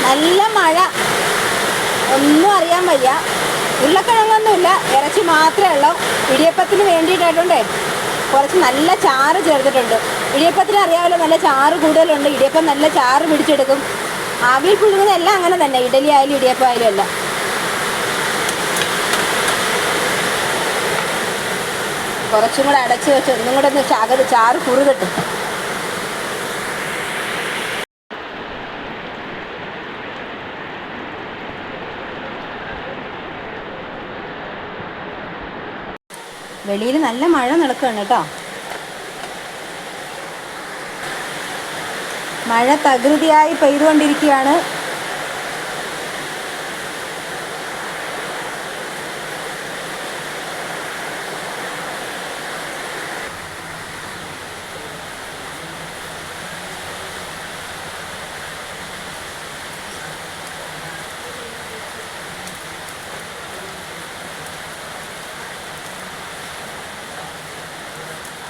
നല്ല മഴ, ഒന്നും അറിയാൻ വയ്യ. ഉരുളക്കിഴങ്ങൊന്നുമില്ല, ഇറച്ചി മാത്രമേ ഉള്ളൂ. ഇടിയപ്പത്തിന് വേണ്ടിയിട്ടായിട്ടുണ്ടേ കുറച്ച് നല്ല ചാറ് ചേർത്തിട്ടുണ്ട്. ഇടിയപ്പത്തിന് അറിയാമല്ലോ, നല്ല ചാറ് കൂടുതലുണ്ട്. ഇടിയപ്പം നല്ല ചാറ് പിടിച്ചെടുക്കും. ആവിയിൽ പുഴുങ്ങുന്നതെല്ലാം അങ്ങനെ തന്നെ, ഇഡലി ആയാലും ഇടിയപ്പം ആയാലും എല്ലാം. കുറച്ചും കൂടെ അടച്ച് വെച്ച് ഒന്നും കൂടെ ഒന്ന് ചാറ് കുറുകട്ടും. വെളിയിൽ നല്ല മഴ നടക്കുകയാണ് കേട്ടോ. മഴ തകൃതിയായി പെയ്തുകൊണ്ടിരിക്കുകയാണ്.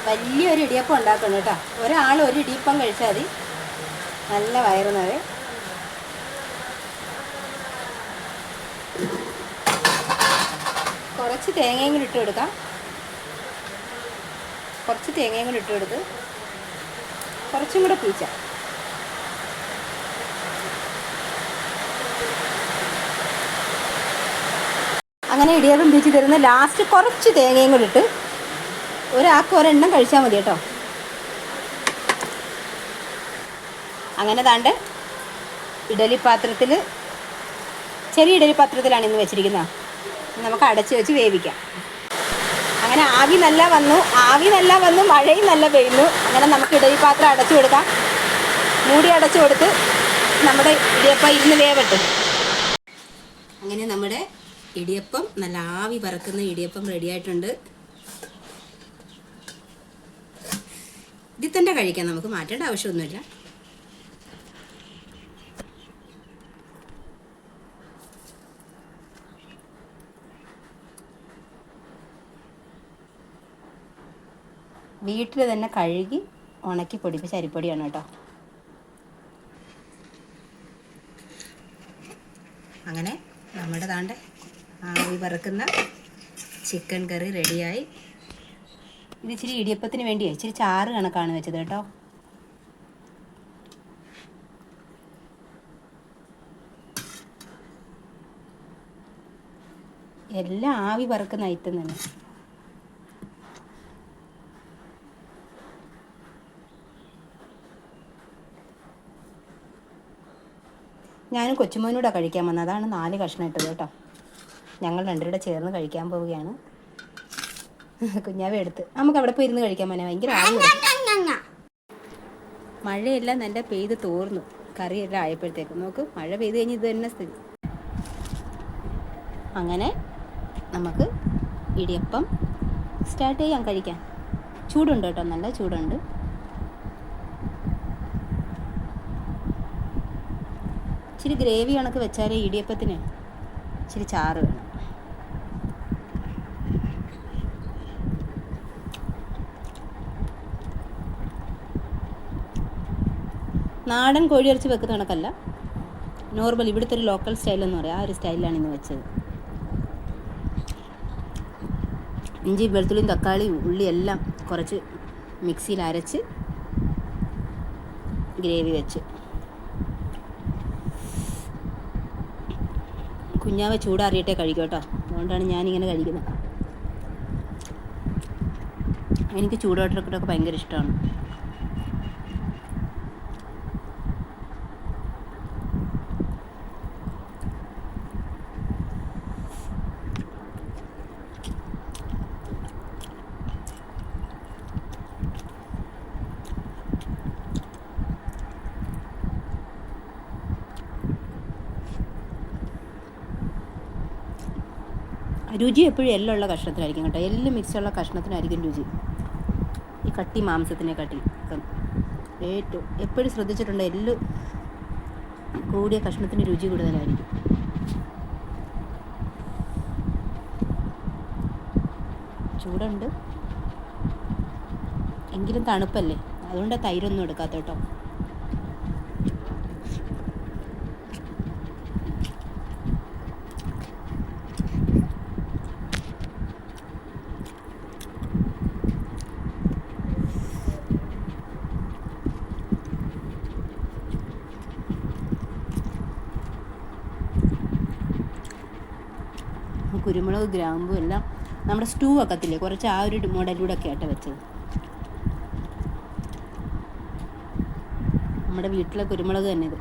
വലിയൊരു ഇടിയപ്പം ഉണ്ടാക്കണം കേട്ടോ. ഒരാൾ ഒരു ഇടിയപ്പം കഴിച്ചാൽ മതി, നല്ല വയറ് നിറയെ. കുറച്ച് തേങ്ങയും കൂടി ഇട്ട് കൊടുക്കാം. കുറച്ച് തേങ്ങയും കൂടി ഇട്ട് കൊടുത്ത് കുറച്ചും കൂടെ പീച്ചാം. അങ്ങനെ ഇടിയപ്പം പീച്ച് തരുന്ന ലാസ്റ്റ് കുറച്ച് തേങ്ങയും കൂടി ഇട്ട് ഒരാൾക്ക് ഒരെണ്ണം കഴിച്ചാൽ മതി കേട്ടോ. അങ്ങനെ താണ്ട് ഇഡലി പാത്രത്തിൽ, ചെറിയ ഇഡലി പാത്രത്തിലാണ് ഇന്ന് വെച്ചിരിക്കുന്നത്. നമുക്ക് അടച്ച് വെച്ച് വേവിക്കാം. അങ്ങനെ ആവി നല്ല വന്നു, മഴയും നല്ല പെയ്യുന്നു. അങ്ങനെ നമുക്ക് ഇഡലി പാത്രം അടച്ചു കൊടുക്കാം. മൂടി അടച്ചു കൊടുത്ത് നമ്മുടെ ഇടിയപ്പം ഇരുന്ന് വേവട്ടെ. അങ്ങനെ നമ്മുടെ ഇടിയപ്പം, നല്ല ആവി പറക്കുന്ന ഇടിയപ്പം റെഡിയായിട്ടുണ്ട്. ഇതിൽ തന്നെ കഴിക്കാം, നമുക്ക് മാറ്റേണ്ട ആവശ്യമൊന്നുമില്ല. വീട്ടിൽ തന്നെ കഴുകി ഉണക്കി പൊടിപ്പിച്ച അരിപ്പൊടിയാണ് കേട്ടോ. അങ്ങനെ നമ്മുടെ താണ്ട ആവി പറക്കുന്ന ചിക്കൻ കറി റെഡിയായി. ഇത് ഇച്ചിരി ഇടിയപ്പത്തിന് വേണ്ടിയേ ഇച്ചിരി ചാറ് കണക്കാണ് വെച്ചത് കേട്ടോ. എല്ലാം ആവി പറക്കുന്ന ഐറ്റം തന്നെ. ഞാനും കൊച്ചുമോനൂടെ കഴിക്കാൻ വന്നത്, അതാണ് 4 കഷ്ണം ഇട്ടത് കേട്ടോ. ഞങ്ങൾ രണ്ടുപേരുടെ ചേർന്ന് കഴിക്കാൻ പോവുകയാണ്. കുഞ്ഞാവെ എടുത്ത് നമുക്ക് അവിടെ പോയി ഇരുന്ന് കഴിക്കാൻ പോനെ. ഭയങ്കര ആവി. മഴയെല്ലാം നല്ല പെയ്ത് തോർന്നു, കറിയെല്ലാം ആയപ്പോഴത്തേക്കും. നോക്ക്, മഴ പെയ്ത് കഴിഞ്ഞ് ഇത് തന്നെ സ്ഥിതി. അങ്ങനെ നമുക്ക് ഇടിയപ്പം സ്റ്റാർട്ട് ചെയ്യാം കഴിക്കാൻ. ചൂടുണ്ട് കേട്ടോ, നല്ല ചൂടുണ്ട്. ഇച്ചിരി ഗ്രേവി കണക്ക് വെച്ചാലേ ഇടിയപ്പത്തിന് ഇച്ചിരി ചാറ് വേണം. നാടൻ കോഴിയിറച്ചി വെക്കുന്ന കണക്കല്ല, നോർമൽ ഇവിടുത്തെ ഒരു ലോക്കൽ സ്റ്റൈലെന്ന് പറയാം, ആ ഒരു സ്റ്റൈലിലാണ് ഇന്ന് വെച്ചത്. ഇഞ്ചി വെളുത്തുള്ളിയും തക്കാളിയും ഉള്ളി എല്ലാം കുറച്ച് മിക്സിയിൽ അരച്ച് ഗ്രേവി വെച്ച്. കുഞ്ഞാവ ചൂടാറിയിട്ടേ കഴിക്കും കേട്ടോ, അതുകൊണ്ടാണ് ഞാനിങ്ങനെ കഴിക്കുന്നത്. എനിക്ക് ചൂടോട്ടൊക്കെ ഭയങ്കര ഇഷ്ടമാണ്. രുചി എപ്പോഴും എല്ലുള്ള കഷ്ണത്തിനായിരിക്കും കേട്ടോ. എല്ല് മിക്സുള്ള കഷ്ണത്തിനായിരിക്കും രുചി, ഈ കട്ടി മാംസത്തിനെ കാട്ടി. ഏറ്റവും എപ്പോഴും ശ്രദ്ധിച്ചിട്ടുണ്ട്, എല്ല് കൂടിയ കഷ്ണത്തിന് രുചി കൂടുതലായിരിക്കും. ചൂടുണ്ട് എങ്കിലും തണുപ്പല്ലേ, അതുകൊണ്ട് തൈരൊന്നും എടുക്കാത്ത കേട്ടോ. കുരുമുളക് ഗ്രാമ്പും എല്ലാം നമ്മുടെ സ്റ്റൂ വെക്കത്തില്ലേ, കുറച്ച് ആ ഒരു മോഡലിലൂടെ ഒക്കെ ആയിട്ട് വെച്ചത്. നമ്മുടെ വീട്ടിലെ കുരുമുളക് തന്നെ ഇത്.